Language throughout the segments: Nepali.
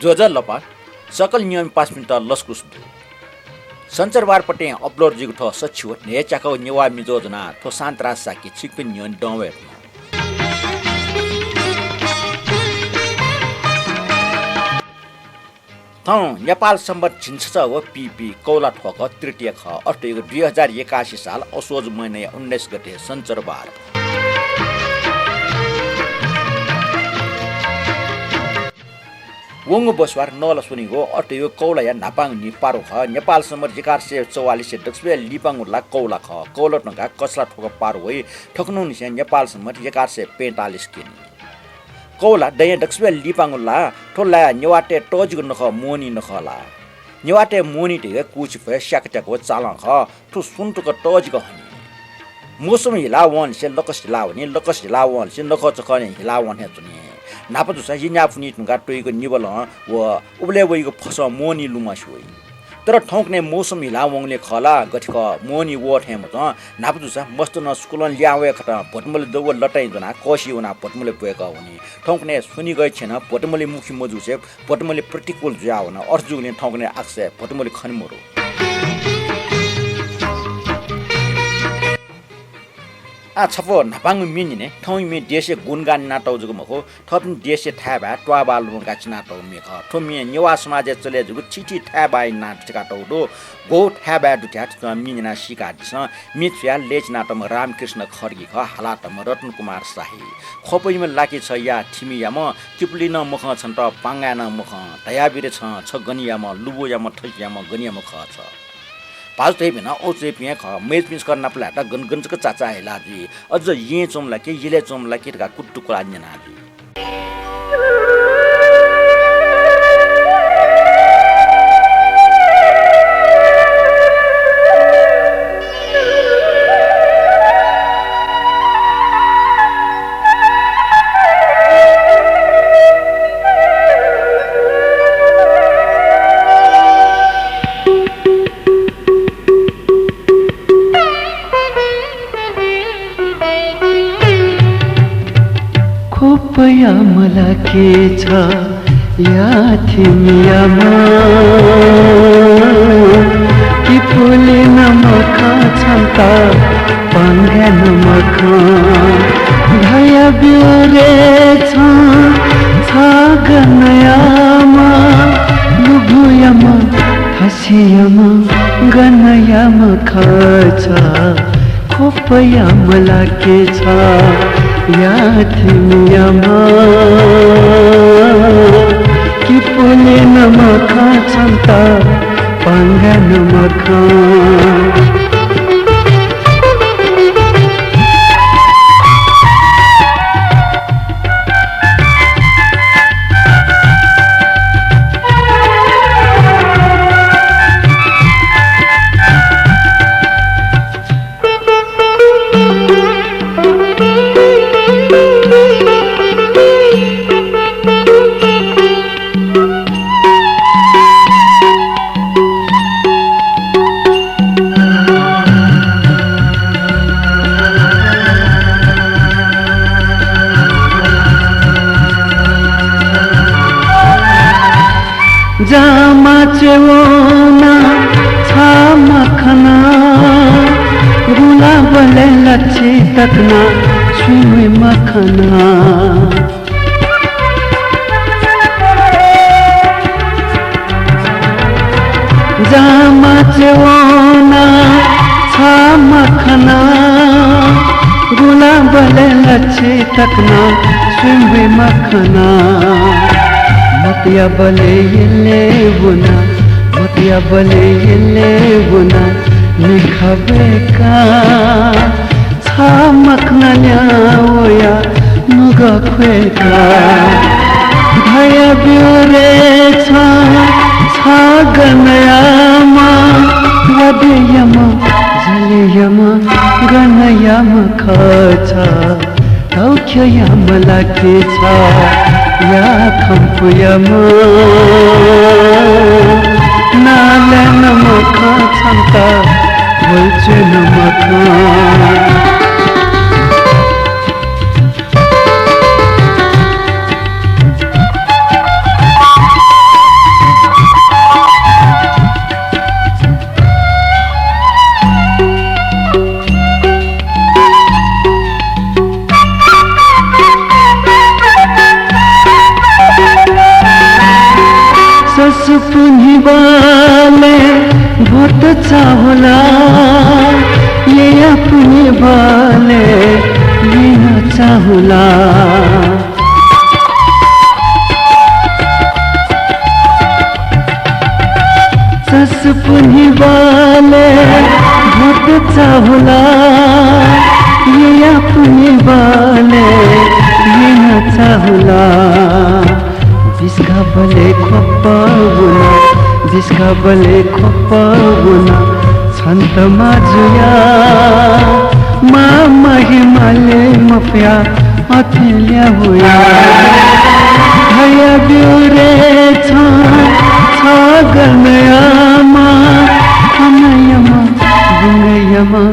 जोजा लपा सकल नियम 5 मिनट लस्कुस दु संचारवार पटे अपलोड जिगु ठ सच्छु ने चाको नेवा मी जोजना ठो सान्तरा साकी छिकपिन नियन डवे थौ नेपाल सम्बत छिन्छ व पीपी कौला ठोक तृतीय ख अष्टयोग 2081 साल असोज महिना 19 गते संचारवार वंगु बसवार नल सुनि हो अटयो कौला या नापाङ नि पारो ख नेपाल समर 1144 दक्षिण लिपाङ ला कौला ख कौलट नका कसला ठोक पारो होइ ठक्नु निसे नेपाल समर 1145 किन कौला दय दक्षिण लिपाङ ला ठोला नेवाटे टोजगु नख मोनी नखला नेवाटे मोनी टे कुछ फे शाक्या को चाला ख ठु सुन्तुक टोजगु हनि मौसम हिलावन से लकस हिलावन से नख चखने हिलावन हे जुनि नापदु स हिन्या फुनि तुंगा टोइको निबल व उबले वइको फस मोनी लुमा सोइ तर ठौकने मौसम हिलावङले खला गठक मोनी वट हेम त नापदु स मस्त न स्कुलन ल्यावे खत भटमले दव लटाइ जना कोसी उना भटमले पएका हुनी ठौकने सुनि गइ छैन भटमले मुखी मजु से भटमले प्रतिकूल ज्याउन अर्जुगले ठौकने आक्से भटमले खनमरो आ छपो नपाङ मिनिने ठौ मि देशे गुणगान नाटौ जुगु मखो थपिन देशे थाबा ट्वाबा लुगा चिनाटौ मेख ठोमि नेवा समाज चले जुगु छिटी थाबा नाट चिकाटौ दो गो थाबा दुट्याट मिनिना सिका दिस मिथ्या लेच नाटम रामकृष्ण खड्गी ख हालातम रत्न कुमार शाही खोपैमा लाके छ या थिमिया म किप्लिन मुख छन् त पाङ्गाना मुख दयाबिरे छ गनिया म लुबो या म ठैया म गनिया मुख छ पाज तै बिना ओ चाहिँ पिया ख मेज पिस गर्न प्लाटा गनगनजको चाचा हेलाजी अझ ये चोमला के यले चोमला के का कुट्टु कुरा न्यानाजी खोपया मला के छ या थिमियामा कि फुले नमखा छन्ता पाङ्ग्या नमखा भया बिउरे छ गनयामा लुभुयामा फसियामा गनयामा खछ खोपया मला के छ या थिमियामा कि फुले नमखा छन्ता पाङ्ग्या नमखा जामा चेवना छा मखना गुला बले लच्छी तकना छुई मखना जामा चेवना छा मखना गुला बले लच्छी तकना छुई मखना मतिया बले बुना निखबे का छा मखना न्याओया नुगा खुएका भया बिउरे छा गनयामा वदेयमा जलेयमा गनयामा खछ तौख्ययामा लाके छ या खम्पुयामा नाले नमखा छन्ता बोल्छु नमखा पुनि बाले भोट चाहला ये पुनि बाले ये न चाहला सस पुनि बाले भोट चाहला ये पुनि बाले ये न चाहला जिसका भले खोपाउना जिसका भले खोपाउना छन्तमा जुया मामा हिमाले मफ्या अथेल्या होया भया बिउरे छ गनयामा अनयमा गुंगयमा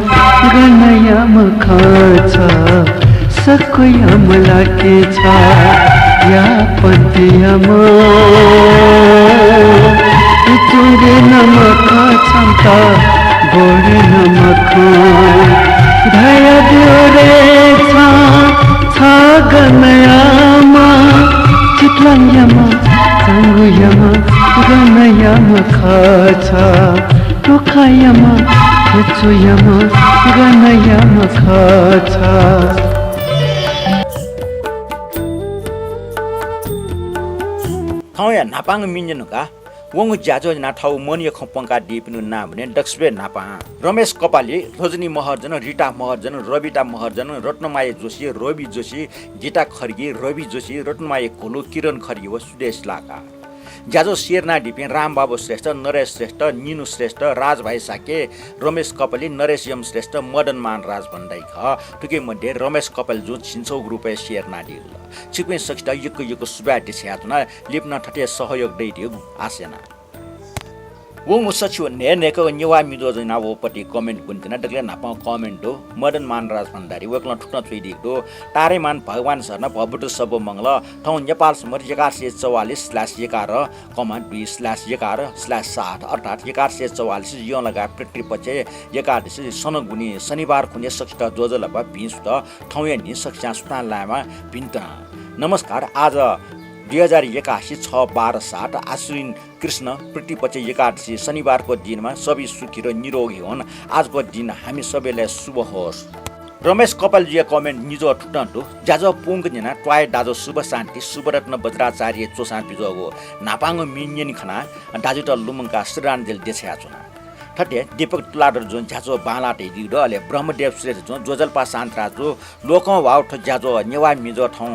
गनयमा खछ सकोयमला के छ या पन्थियामा इतुंगे नमक छन्ता बोरे नमक धया दियोरे छ गनयामा चितलयमा संगुयमा गनयमा खछ टोखायमा खेचुयमा गनयमा खछ ठाउँ या नापाङ मिन्जनुका वङ ज्याजो ना ठाउँ मनिय खपङ्का दिपिनु ना भने दक्षबे नापा रमेश कपाली रजनी महर्जन रिटा महर्जन रविता महर्जन रत्नमाया जोशी रवि जोशी गीता खर्गी रवि जोशी रत्नमाया कोलो किरण खर्गी व सुदेश लाका ज्याजो शेरना डिपे रामबाबु श्रेष्ठ नरेश श्रेष्ठ निनु श्रेष्ठ राजभाइ साके रमेश कपाली नरेश यम श्रेष्ठ मदन मान राज भन्दै ख टुके मध्ये रमेश कपाल जो छिन्छौ रुपे शेरना डिल छिक्वे सकिता युक सुबा दिछ्यातना लिप्न ठटे सहयोग दैदियो आसेना वङ सचिव नेको नेवा मी जो-178 कमेन्ट कुन्तिना डगले नापा कमेन्ट हो मदन मान राज भण्डारी वकला ठुक्न थुइदिएको तारे मान भगवान सरना भबुटु सब मंगल ठाउँ नेपाल समर 1144/2/11/7 अर्थात् 1144 यो लगा पृथ्वी पछि एकादशी सनगुनी शनिबार खुने सकिता जोजलबा भिन्सुत ठाउँ नि सक्षा सुतान लामा भिन्त नमस्कार आज 2081 6/12/7 आश्विन कृष्ण प्रतिपक्ष एकादशी शनिबारको दिनमा सबै सुखी र निरोगी हुन् आजको दिन हामी सबैलाई शुभ होस् रमेश कपालजी कमेन्ट निजो ठुटन्टु ज्याजो पुङ जना ट्वाय दाजो शुभ शान्ति शुभरत्न वज्राचार्य चोसा पिजोगो नापाङ मिन्यन खना दाजु त लुमङका श्रीरामदेल देछ्या छुना ठटे दीपक तुलाडर जुन ज्याजो बालाटे दिदो अले ब्रह्मदेव श्रेष्ठ जुन जोजलपा शान्तराजु लोकौं वाउ ठ ज्याजो नेवा मिजो ठाउँ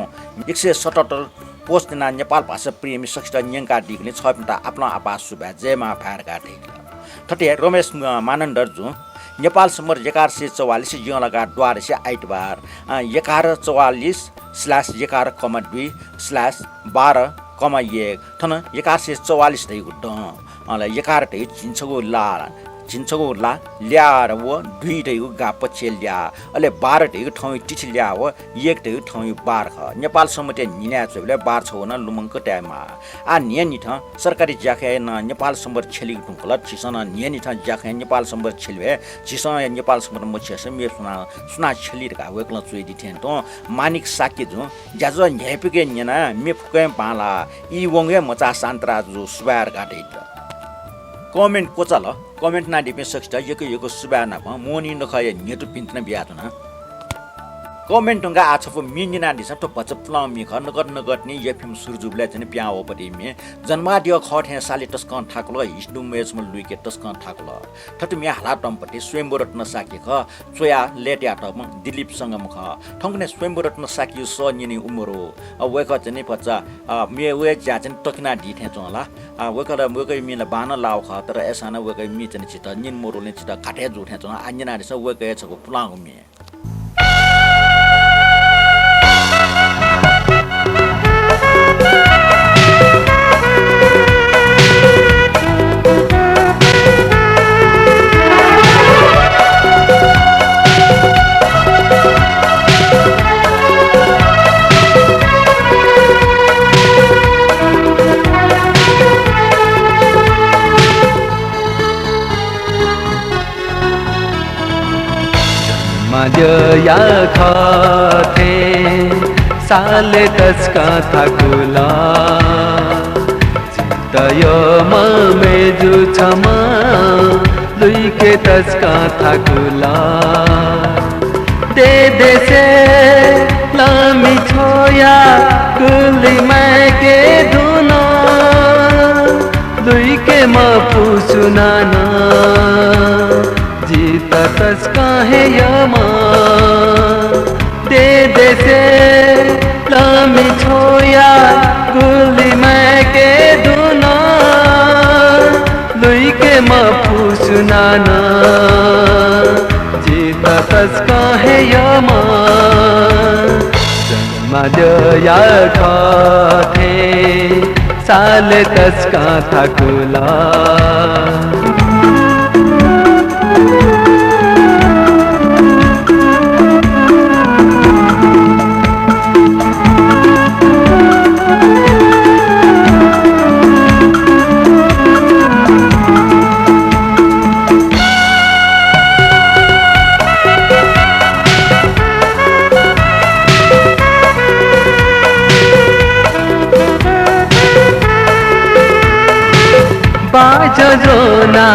177 पोस्टना नेपाल भाषा प्रेमी सक्षता न्यङ्का दिगले छपटा आफ्नो आपास सुबा जयमा फारका ठेक ठटे रमेश मानन्दर जु नेपाल समर 1144 यो लगा द्वार से आइतबार 1144/11,2/12,1 थन 1144 दै गुड अले 11 दै छिन्छगो ला ल्याएर व 2 दै गा पछि ल्या अले 12 दै ठाउँ टिछि ल्या व 1 दै ठाउँ 12 ख नेपाल समते निन्या चले 12 छ न लुमङको टाइममा आ नियनि थ सरकारी जाखे न नेपाल समर छेलि टुकल छिसन नियनि थ जाखे नेपाल समर छेलवे छिसन नेपाल समर मछेस मे सुना छेलि का वेकल चुइ दिथेन त मानिक साके जो ज्याजो न्यापिके न्यना मे फुके पाला ई वंगे मचा शान्तराजु सुबार गाडे कमेन्ट कोचल कमेन्ट ना डिपे सकिता यको सुबा ना मोनी नखय नेटु पिन्तना बियातना कमेन्ट गा आछफो मिनिना दिस त पचप्ला मि ख नगर्ने यफिम सुरजुबले जने प्याओ पदि मे जन्मादियो खठे साले टस्कन ठाकुल हिस्दु मेज म लुइके टस्कन ठाकुल ठट मे हाला टम्पटी स्वयंवर रत्न साके ख चोया लेट्या त दिलीप सँग म ख ठंगने स्वयंवर रत्न साकियो स निनि उमरो वेक जने पचा मे वे जाजन टकिना दिथे चला वेक मिला बान लाउ ख तर एसाना वेक मि जने चित निन मोरोले चित काटे जुथे चला अन्यना दिस वेक छको पुलाङ मे या खाते साले तस्का थाकुला चित्त यो मे जुछमा लुइके तस्का थाकुला दे से लामी छोया कुली मैं के धुना लुइके म पुसुनाना जीता तस्का है यमा दे से लामी छोया कुली मैं के धुना लुइके म पुसुनाना जीता तस्का है यमा जन्मा जया थे साले तस्का थाकुला बाजोना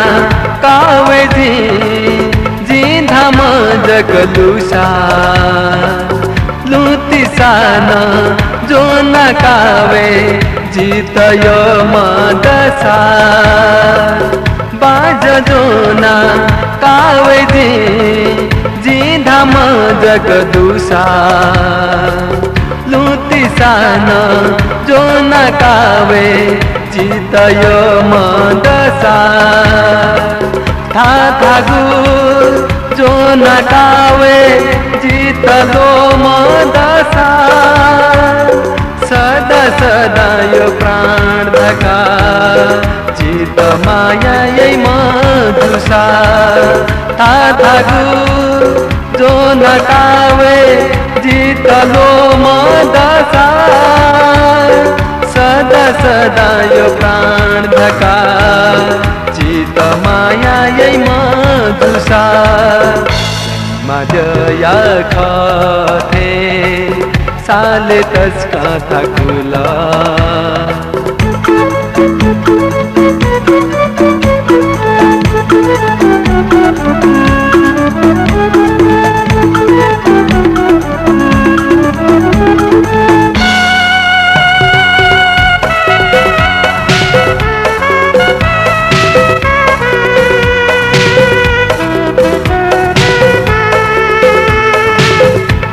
कावे जी धाम जगलुसा लुति साना जो न कावे जीत यो मदसा बाजोना कावे जी धाम जगदुसा लुति साना जो न कावे जीत यो मदसा था गुर जो नकावे जीत लो मदसा सदा सदा यो प्राण धका जीत माया यही मधुसा था गुर जो नकावे जीत लो मदसा सदा सदा यो प्राण धका जीत माया यही मधुसा मजया थे साले तस्का थाकुला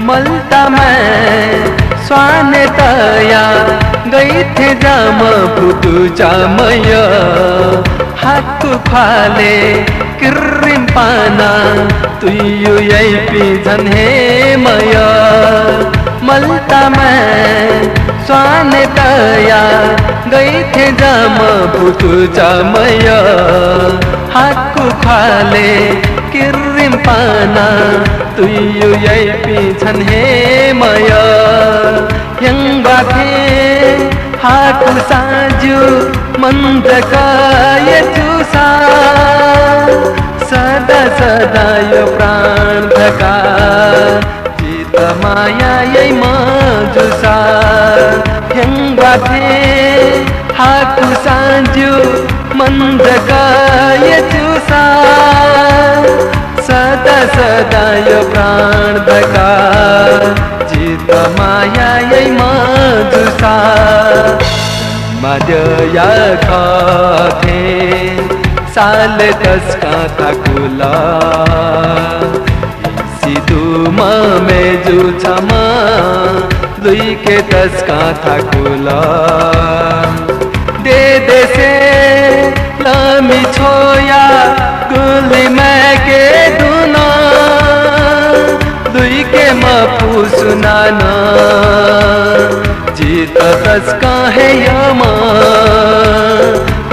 मलता मैं स्वाने तया गई थे जाम पुतु जामय हाथ फाले किर्रिम पाना तुयु यही पिजन है मय मलता मैं स्वाने तया गई थे जाम पुतु जामय हाथ फाले किर्रिम पाना तुयु यही पिछन है मय यंग बाथे हाकु साजु मंद काय चूसा सदा सदा यो प्राण धका जीत माया यही मधुसा यंग बाथे हाकु साजु मंद काय चूसा सदा सदा यो प्राण धका जीत माया यही मधुसा मजया थे साल तस्का थाकुला सितुम में जुछमा दुई के तस्का थाकुला दे से लामी छोया गुली मैं के दुना दुई के मपू सुनाना जीत तस्का है यमा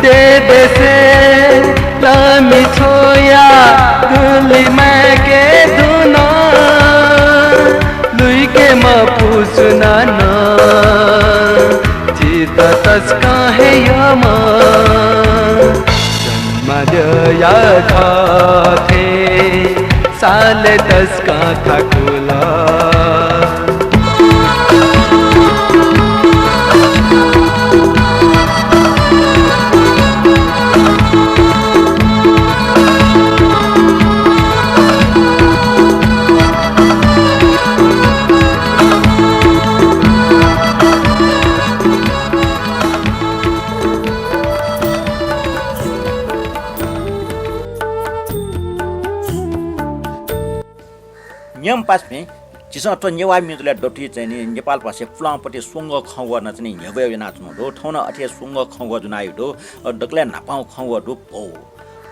दे से लामी छोया गुली मैं के दुना दुई के मपू सुनाना जीत तस्का है यमा मजया थे साले तस्का थाकुला नियम पासमे चिसा त नेवा मिजुले डटी चाहिँ नि नेपाल पासे फ्लापटी सुंग खंग न चाहिँ हेबे नाच्नु दो ठौन अथे सुंग खंग जुनाइ दो डक्ले नापाउ खंग दो भो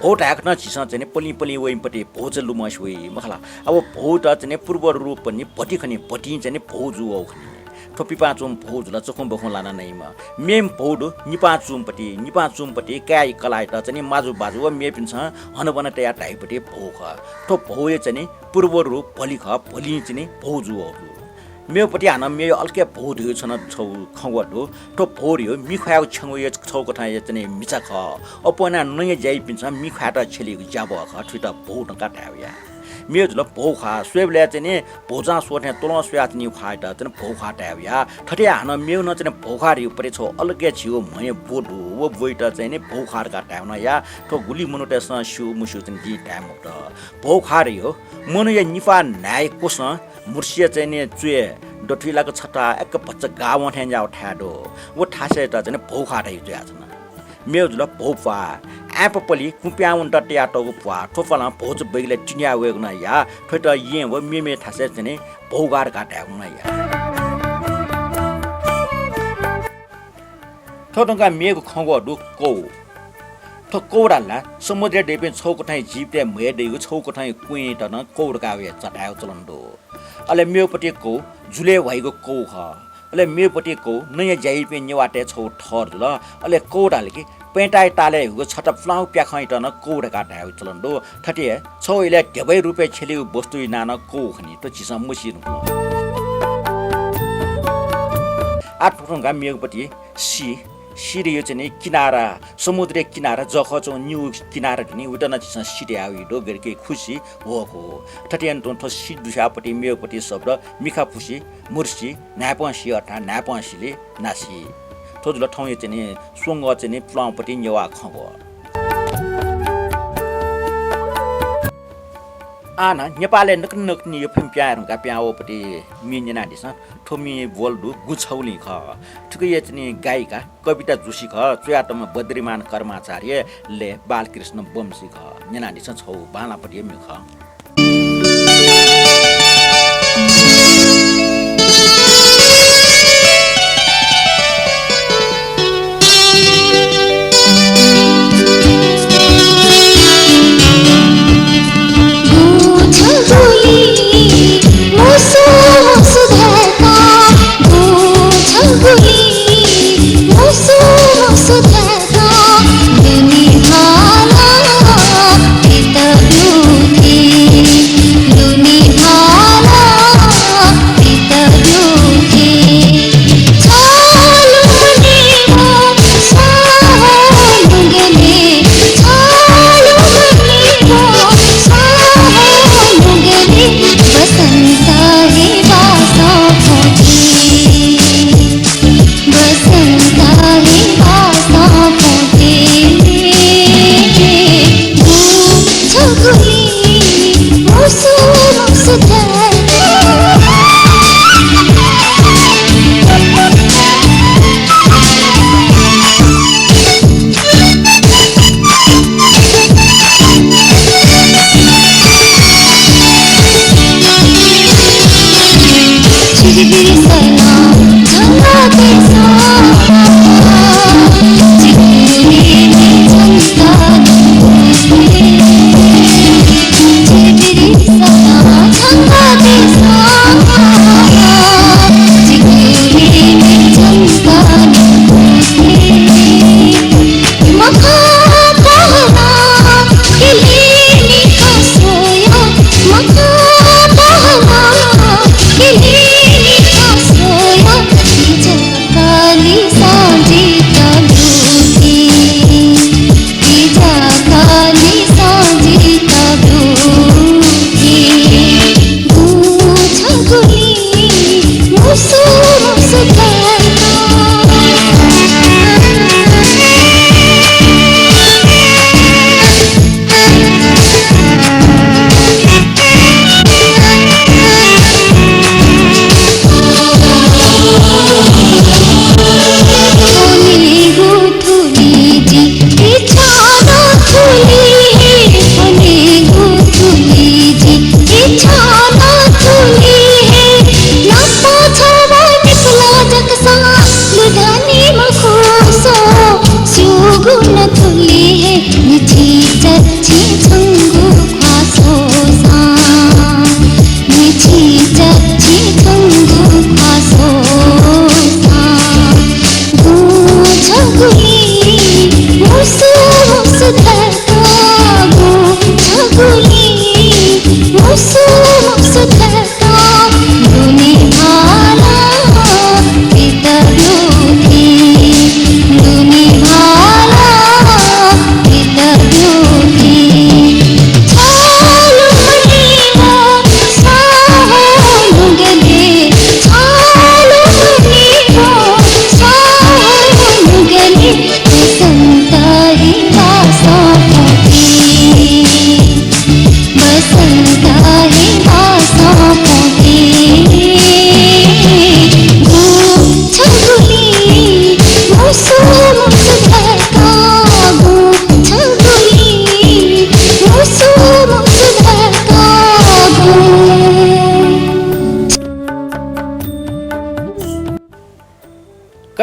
भो ढाक्न चिसा चाहिँ पलि पलि वइपटी भोज लुमस वइ मखला अब भो त चाहिँ पूर्व रूप पनि पटी खनि पटी चाहिँ भोजु औ खनि थोपी पाचुम भोजला चोखम बखौ लाना नैमा मेम भोडो निपा चुमपटी काई कलाइ त चाहिँ माजु बाजु व मे पिन्छ हन बन तया टाइपटी भोख तो भोए चाहिँ पूर्व रूप भलिख भलि चाहिँ भोजु औ मेपटी हान मे अलके भोद हो छन छौ खवडो तो भोरियो मिखाउ छंगो ये छौ कथा ये चाहिँ मिचा ख अपना नय जाइ पिन्छ मिखाटा छेलिको जाब ख ठुट भोड काटाया मे जुल भोखा स्वेबले चाहिँ भोजा सोट्ने तोल स्व्यात नि खाइट चाहिँ भोखा टाया ठटे हान मेउ न चाहिँ भोखा रि परे छौ अलगे छियो मय बोडु वो बोइट चाहिँ नि भोखा काटाउन या तो गुली मनुटेस सु मुसु चाहिँ दि टाइम त भोखा रि हो मनु या निफा नाय कोस मुर्सिया चाहिँ नि चुए डठिलाको छटा एक बच्चा गाउँ ठ्यान जाउ ठ्याडो वो ठासे त चाहिँ भोखा टाइ जुया छ मेजुल भोपा एप पलि कुप्याउन त ट्याटोको पुवा ठोफला भोज बैगले टिन्या वेगन या ठट ये व मेमे ठासे चाहिँ भौगार काट्याउन या ठोटंगा मेगु खंगो कौ तो कौडाला समुद्र डेपे छौको ठाई जीवते मेडेगु छौको ठाई कुइ त न कौडका वे चटायो चलन्दो अले मेपटी कौ झुले भएको कौ ख अले मेपटी कौ नयाँ जाइपे नेवाटे छौ ठर ल अले कौडाले कि पेटाइ ताले हुगो छट फ्लाउ प्याखै त न कौड काटायो चलन्दो ठटे छौ इले ढेबै रुपे छेलिउ वस्तु नान कौ खनि त चिस मुसिनु आठुङगा मेपटी सिरियो चाहिँ किनारा समुद्र किनारा जखचो न्यू किनारा नि उडन चिस सिरियाउ डो गरके खुसी होको ठटियन टो सिदुसापटी मेपटी शब्द मिखा फुसी मुर्सी नापसी अथा नापसीले नासी थोजुल ठाउँ चाहिँ सोंग चाहिँ प्लाउपटी नेवा खबो आना नेपालले नक नि यो फिल्म प्यारका प्याओपटी मिन्जना दिस ठोमी बोल्दु गुछौली ख ठुकै चाहिँ गायिका कविता जोशी ख चुयाटमा बद्रीमान कर्माचार्य ले बालकृष्ण बमसी ख नेना दिस छौ बालापटी मिख Thank you.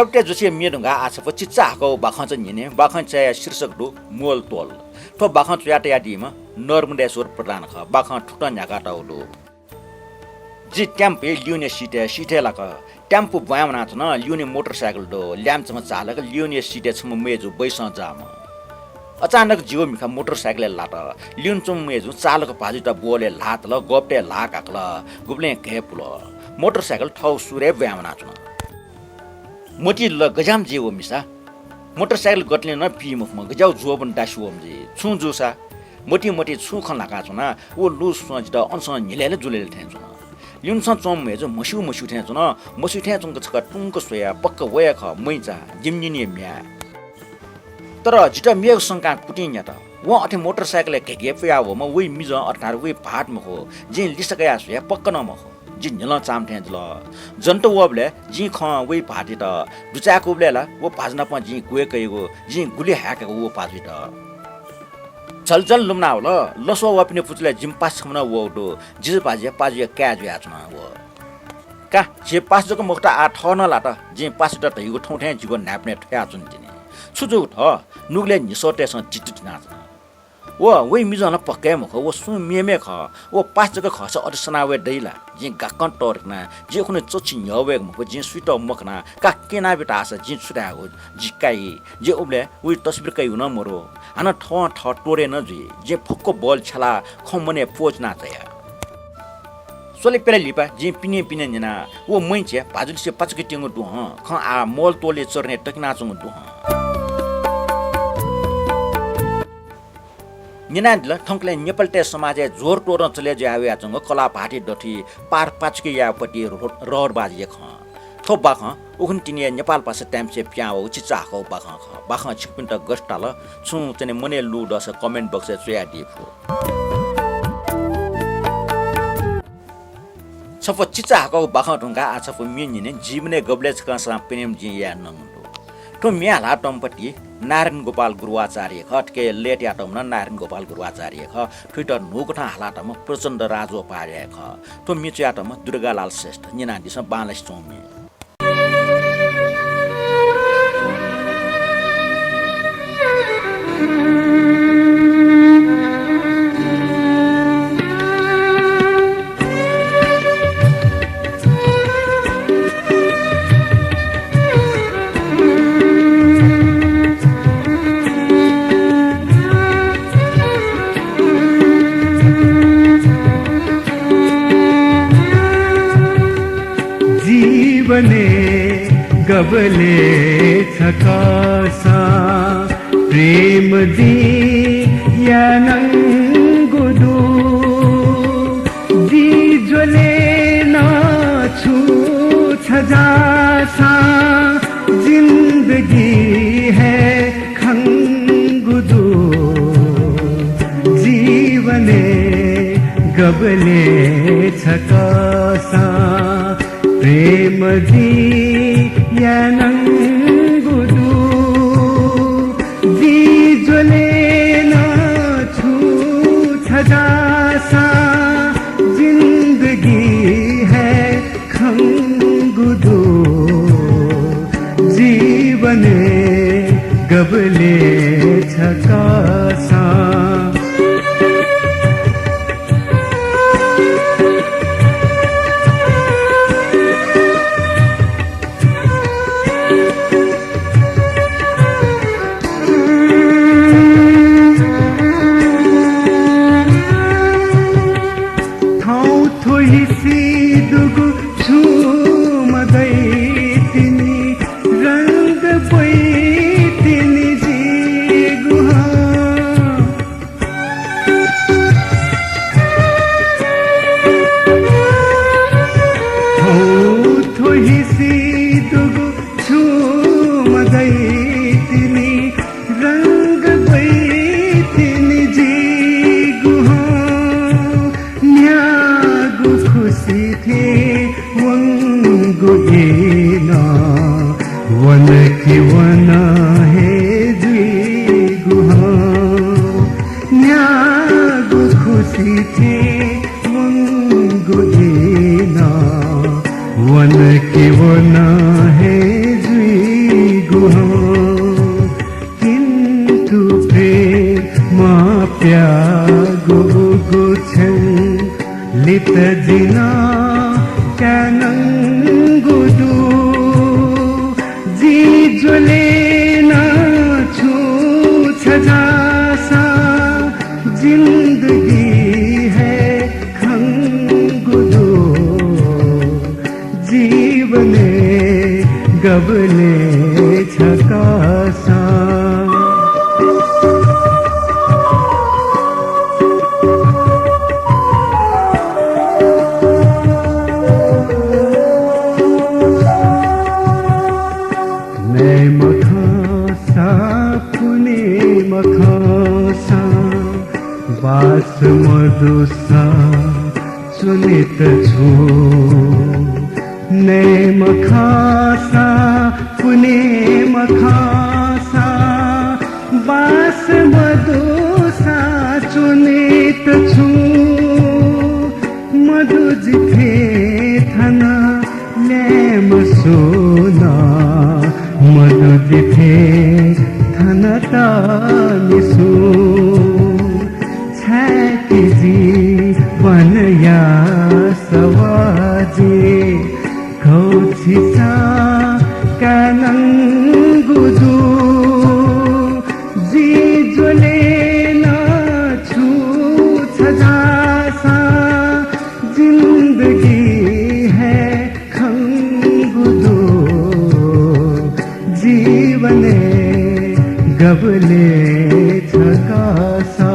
गप्टे जसे मेडुंगा आछप चिच्चाको बाखन्छ निने बाखन्छ शीर्षक दु मोल तोल ठो बाखन्छ याटे याटीमा नर्मडेश्वर प्रधान ख बाख ठुटा न्याकाटा उलो जी ट्याम्पे लियोने सिटे लाक ट्याम्पो बयामना छ न लियोने मोटरसाइकल दो ल्याम्चमा चालक लियोने सिटे छम मेजु बैसा जाम अचानक जियो मिखा मोटरसाइकल लाट लियोन चम मेजु चालक भाजुटा बोले लात ल गप्टे लाक आकल गुब्ले घेपुल मोटरसाइकल ठौ सुरे बयामना छ मोटी ल गजाम जेव मिसा मोटरसाइकल गट्ले न पिमुखमा गजाउ जोबन डासुम जे छु जुसा मोटी छु खन लाका छ न ओ लु सोजदा अनस निलेले जुलेले थेन छ युनस चम मेजु मसु थेन छ न मसु थेन चंग छका टुंक सोया पक्क वया ख मैचा जिमनिने म्या तर जिटा मेग संका कुटिन्या त व अथे मोटरसाइकल केके प्या हो म वइ मिज अठार वइ भाट म हो जे लिसकया सोया पक्क न म हो जी निला चाम थेन ल जन्त वबले जी ख वइ भाटी त दुचाको बलेला वो भाजना प जी गुए कयगो जी गुले हाकेको वो भाटी त चल लुमना हो ल लसो वपिने पुचले जिम पास खमना वडो जिज पाजिया क्याज याचना व का जे पास जको मुखटा आ ठन लाट जे पास त तइगो ठौठे जिगो नाप्ने ठया जुन दिने छुजु ठ नुगले निसोटेसन टिटिट नाच वो वइ मिजन पक्के मुख वो सु मेमे ख वो पास जको खस अडसनावे दैला जे गाकन टोरना जे खुने चोछि न्यवे मुख जे सुइट मखना का केना बेटा आस जे छुरा हो जिकाइ जे ओबले वइ तस्बिर कै हुन मरो हाना ठ टोरे न जे फक्को बल छला खमने पोज ना चया सोले पेले लिपा जे पिने जना वो मैचे भाजुल से पचके टेंगो दु ह ख आ मोल तोले चर्ने टकना चंग दु ह निनादल ठंकले नेपालटे समाज जोर टोर चले जावे आचंग कला भाटी डठी पार पाचके यापटी रोड बाजी ख थो बाख उखन तिने नेपाल पास टाइम से प्याओ चिचाको बाख छिकपिन त गस्टाल छु चने मने लु दस कमेन्ट बक्स चया दिफो छप चिचाको बाख ढुंगा आछप मिनिने जीवने गबलेच कसा प्रेम जी या नंगो तो म्याला टम्पटी नारायण गोपाल गुरुआचार्य खटके लेट याटम न नारायण गोपाल गुरुआचार्य ख ट्विटर नुकठा हालाटम प्रचण्ड राजो पार्य ख तो मिचु याटम दुर्गालाल श्रेष्ठ निना दिस बालस चौमी गबले छकासा प्रेम दी या नंगुदु दी ज्वले ना छु छजासा जिंदगी है खंगुदु जीवने गबले छकासा प्रेम दी या नंगुदु दी ज्वले ना छु छजासा जिंदगी है खंगुदु जीवने गबले छकासा प्यागो गुछन लित जिना क्यानं गुदु जी जोले ना छु छजासा जिंदगी है खंगुदु जीवने गबले छकासा बास मधुसा सुनित छु नै मखासा पुने मखासा बास मधुसा सुनित छु मधु जिथे थना नेम सुना मधु जिथे थनता निसु बनया सवाजे कौछिसा कानं गुदु जी जोले ना छु छजासा जिंदगी है खंगुदु जीवने गबले छकासा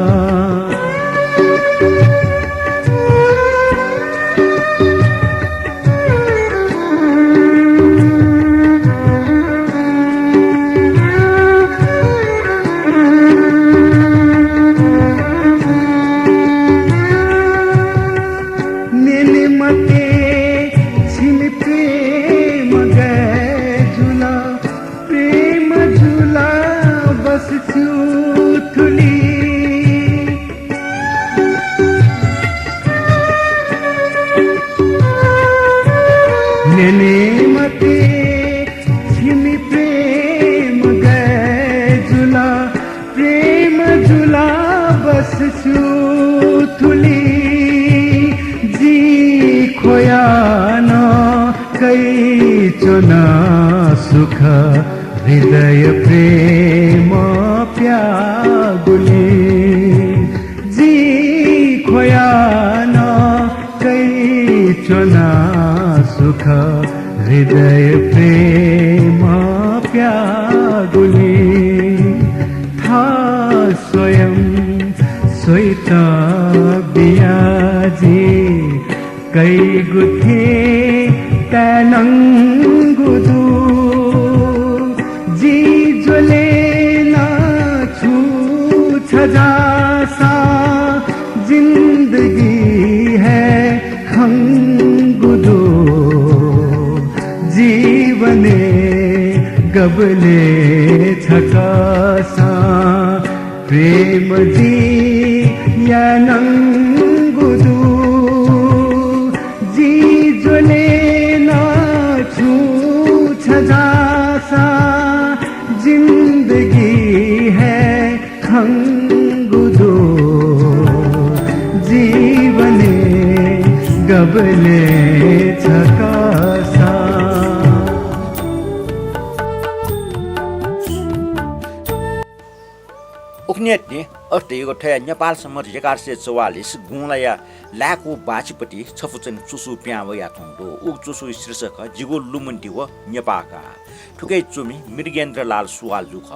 सुख हृदय प्रेम प्यागुले जी खोया न कई चुना सुख हृदय प्रेम प्यागुले था स्वयं सोइत बियाजी कई गुथे तैनं गुदु जी जोले ना छु छजासा जिंदगी है खंगुदु जीवने गबले छकासा प्रेम जी यानं गुदु जी जोले छजासा जिंदगी है खंगुदु जीवने गबले छकासा उक्नेटनी अस्ट्रेलियाको ठया नेपाल सम्मत 1144 गुणलया लाको बाछीपट्टि छफुचन चुसु प्याव याथुङडो उक चुसु शीर्षक जिगो लुमुन्टी व नेपाका ठुकै चुमी मृगेन्द्र लाल सुवाल जुख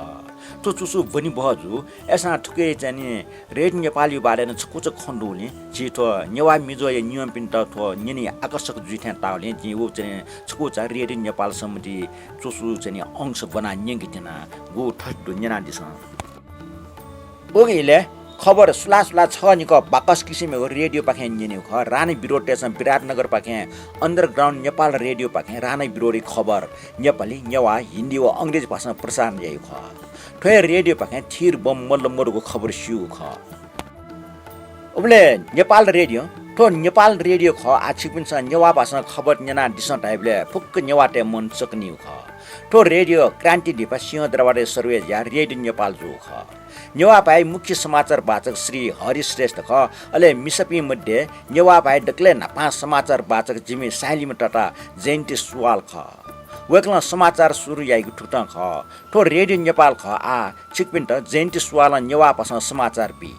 तो चुसु बनि बहजु एसा ठुकै चाहिँ रेड नेपाली बारे न छकुच खण्डुले जितो नेवा मिजो य नियम पिन्ट थो निनी आकर्षक जुइथे ताउले जि उ चाहिँ छकुच रेड नेपाल समिति चुसु चाहिँ अंश बना न्यंगितना गो ठड्डु न्यना दिस ओगेले खबर सुला सुला छ निको बाकस किसिमको रेडियो पाखे निने ख रानी बिरोड स्टेसन विराटनगर पाखे अन्डरग्राउन्ड नेपाल रेडियो पाखे रानी बिरोडी खबर नेपाली नेवा हिन्दी व अंग्रेजी भाषामा प्रसारण गएको ख ठोय रेडियो पाखे थिर बम मल्लमरको खबर सिउ ख उबले नेपाल रेडियो ठो नेपाल रेडियो ख आछि पनि छ नेवा भाषा खबर नेना दिस टाइपले फुक्क नेवाटे मन सक्ने ख ठो रेडियो क्रान्ति ढिपा सिंहदरबार सर्वे या रेडियो नेपाल जो ख नेवा भाइ मुख्य समाचार वाचक श्री हरि श्रेष्ठ ख अले मिसपी मध्ये नेवा भाइ डक्ले नापा समाचार वाचक जिमी साइलिम टाटा जयन्ती सुवाल ख वेक्ला समाचार सुरु याइको ठुट ख ठो रेडियो नेपाल ख आ छिकपिन्ट जयन्ती सुवाल नेवा भाषा समाचार बी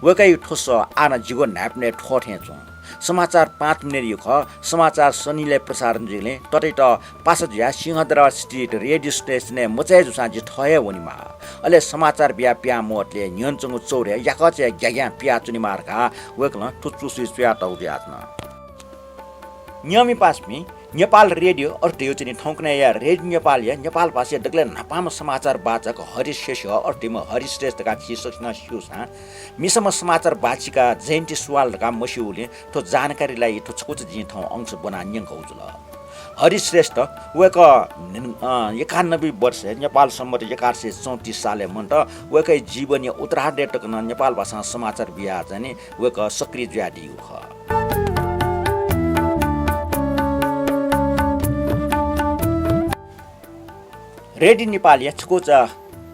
वेकै ठोस आना जीवन न्याप्ने ठोठे छु समाचार 5 मिनेट यो ख समाचार शनिले प्रसारण जिले तटै त पासजिया सिंहदरबार स्ट्रिट रेडियो स्टेशन मचाइ जुसाजी ठय वनिमा अले समाचार बिया प्या मोटले न्यनचंगु चौरे याकचे ग्याग्या प्या चुनि मार्का वेक्ला ठुचु सुइया तौदियात्न नियमी पासमी नेपाल रेडियो अर्टियो चिनी ठौकने या रेडियो नेपाल या नेपाल भाषा डगले नापाम समाचार वाचक हरिश शेष अर्टिम हरिश श्रेष्ठका खिसक्न सिउसा मिसम समाचार वाचिका जयन्ती सुवालका मसिउले तो जानकारीलाई तो छकुच जिठौ अंश बना न्यंक उजुल हरिश श्रेष्ठ वेक 91 वर्ष नेपाल सम्मत 1134 साले मन्ट वेकै जीवनीय उत्तरार्ध टकन नेपाल भाषा समाचार बिया जाने वेक सक्रिय ज्यादिउ ख रेडियो नेपाल या छकोच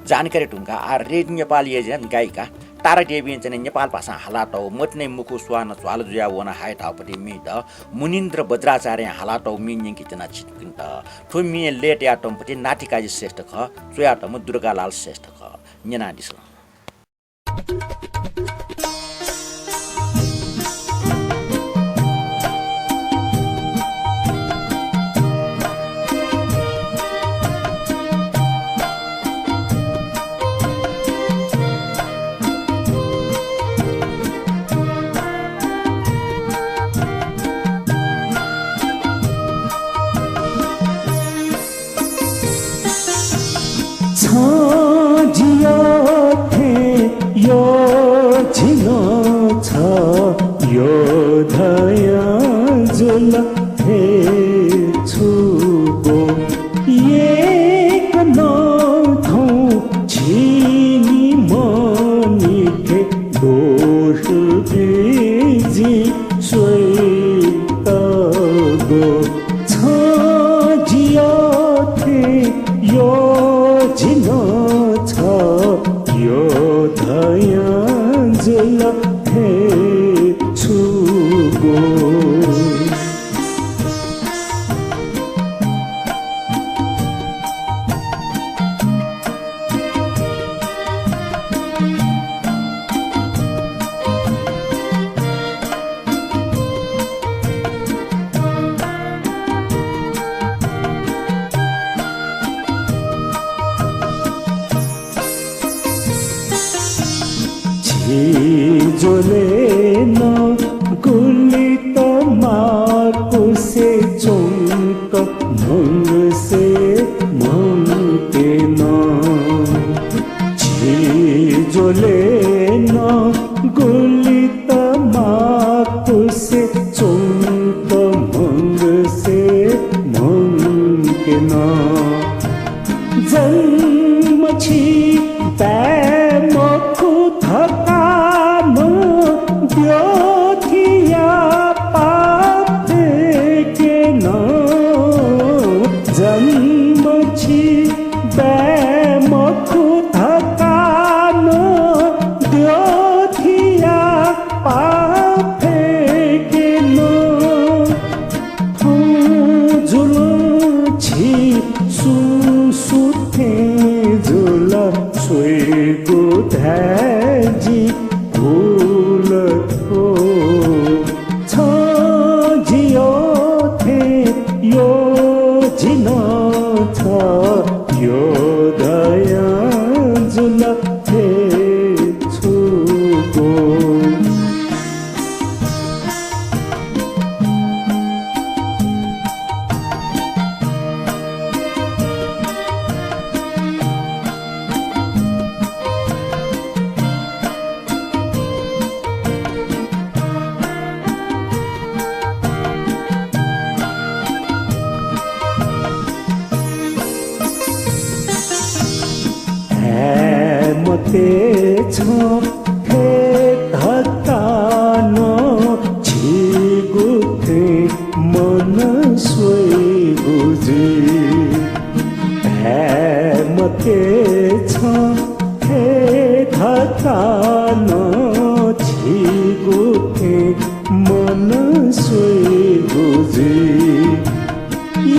जानकारी ढुङ्गा आ रेडियो नेपाल एजेन्ट गायिका तारा देवी चाहिँ नेपाल भाषा हालाटौ मट्ने मुखु स्वान ज्वाल जुया वना हाइ ठाउपति मिद मुनिन्द्र बज्राचार्य हालाटौ मिन्यङ कितना छिटकिन्त ठुमी लेट याटमपति नाटिकाजी श्रेष्ठ ख चुयाटम दुर्गालाल श्रेष्ठ ख न्यनादिस छे धक्का न तान छिगुथे मन सोइगु जी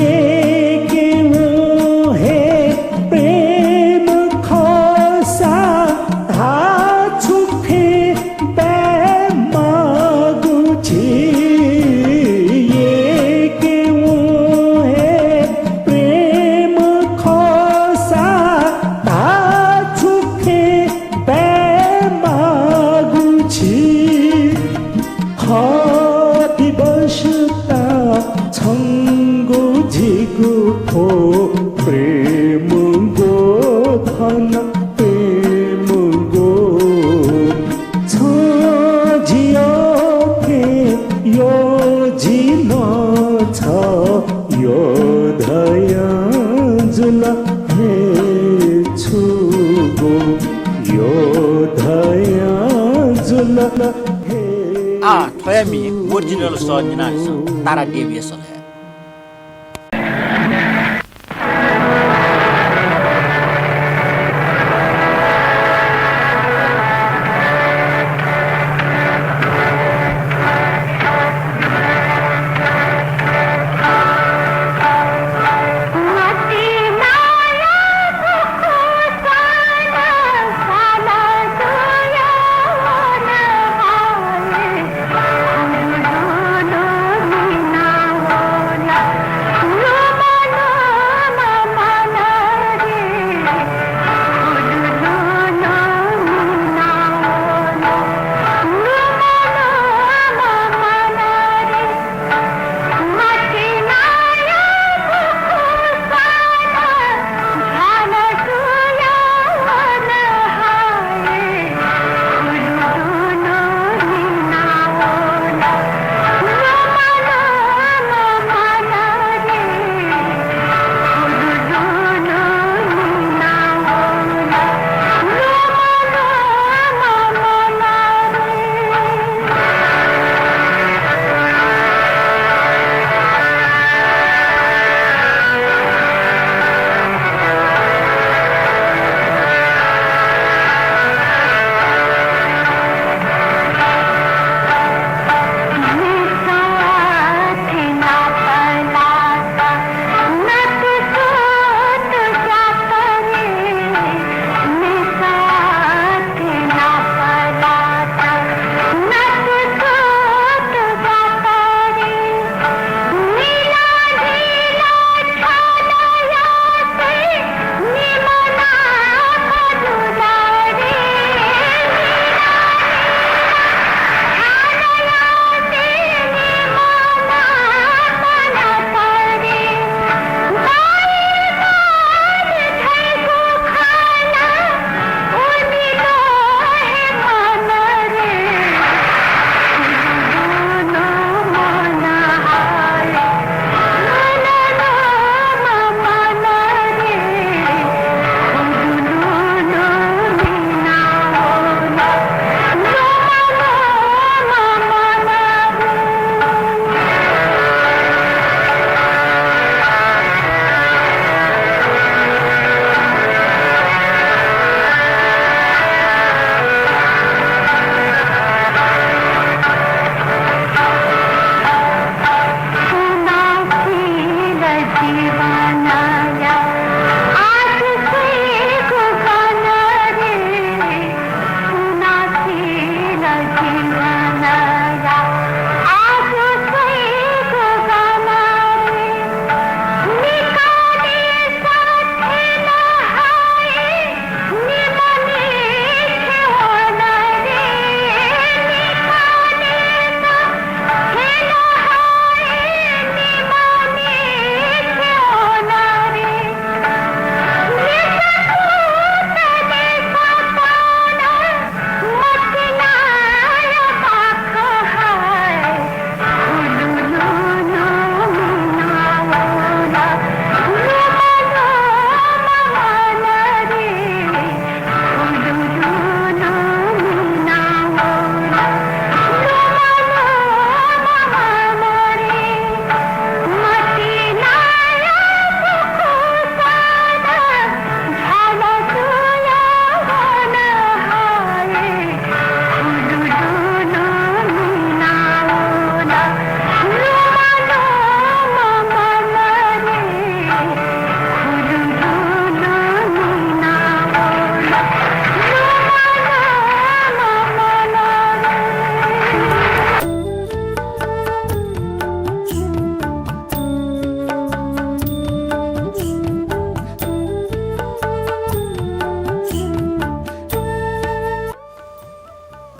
ये के वो है प्रेम खसा धा छुफे मागु छी ये के वो है प्रेम खसा धा छुफे मागु छी हाती बसता छंगु झिगु हो प्रेम गो धन प्रेम गो झियो के यो जिन छ यो धया जुल हे छुगो यो धया जुल हे थयामी ओरिजिनल स निनास तारा डेभिएसन है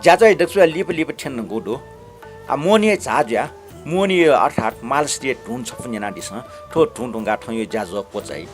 ज्याजय दक्सुया लिप ठेन गोडो आ मोनी झाज्या मोनी अर्थात मालस्टे ढुन छपुन्याना दिस ठो ढुंडुंगा ठयो ज्याजो पोचाइ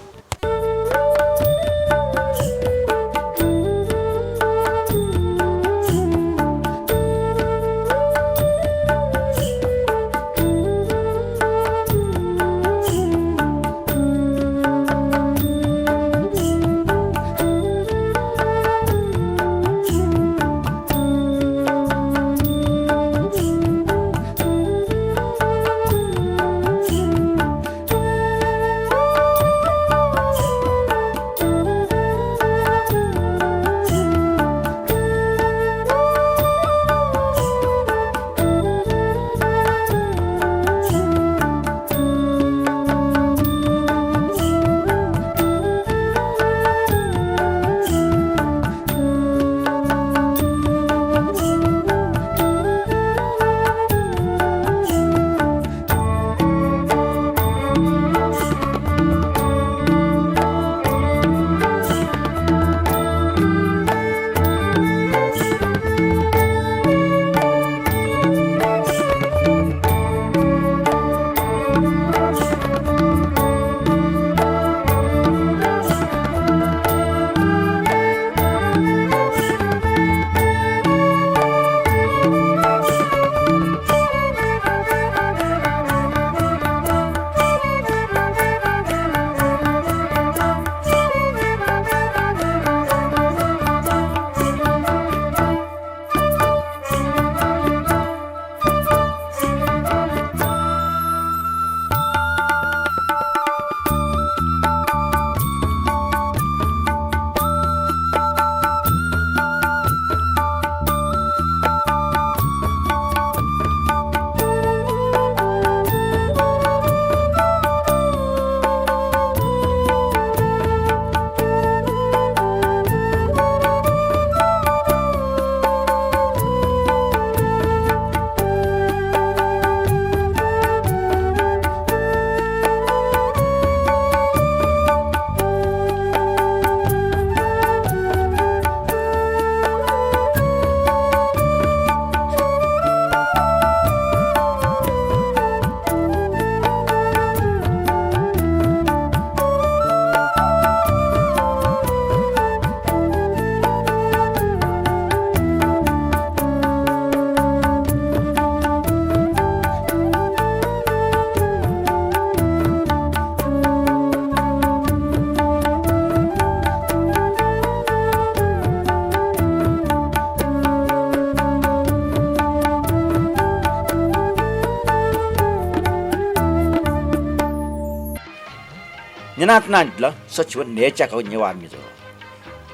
Nyanatna dila sachwa necha ka Newa Me Jho.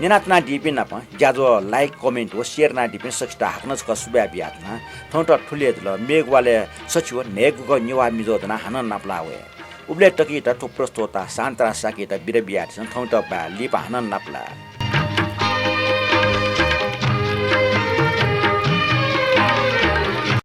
Nyanatna dipin apa jajo like comment wo share na dipin saksta hakna ska subya biatna thonta thule dila megwale sachwa nego ka Newa Me Jho dana hanan naplawe. Uble taki ta thupro stota santra sakita birabiat san thonta ba lipa hanan napla.